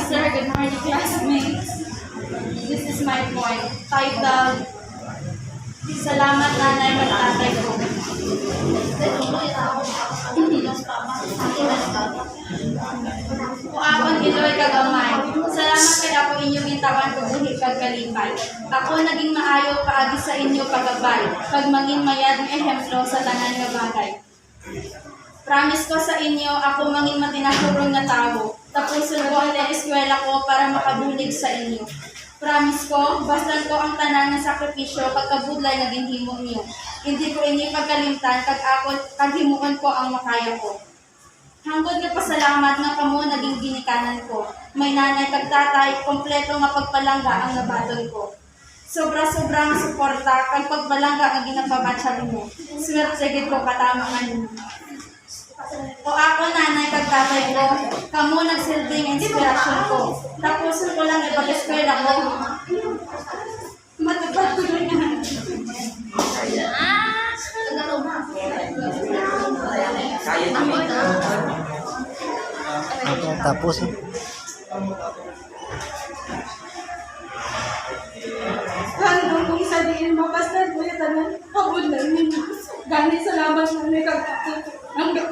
sir. Good morning, classmates. This is my point. Titled, Salamat Nanay at Tatay ko. Kung akong iloy kagamay, salamat kay ako inyong intawan ko buhi kagkalipay. Ako naging maayo kaagi sa inyo kagabay, kag maging mayad ng ehemplo sa tanan nga bagay. Promise ko sa inyo, ako mangin matinakurong na tao. Tapusin ko ang eskwela ko para makabulig sa inyo. Promise ko, bastan ko ang tanan ng sakripisyo pagkabudlay naging himo niyo. Hindi ko inyo pagkalimtan, kag himuon ko ang makaya ko. Hanggod nga pasalamat nga kamo naging ginikanan ko. May nanay kag tatay, kompleto nga pagpalangga ang nabaton ko. Sobra-sobra nga suporta, kag pagbalangga ang ginapabatsyali mo. Swerte gid ko katamangan mo. O ako nanay kag tatay ko, kamo nagsilbing inspirasyon ko. Tapusin ko lang ipag-eskwela ko. Matupad ko rin nga. Tapos Hanggang kung isa din mapastan ko yung tanan, habod na ninyo. Ganit salamat na may kagkakot. Hanggang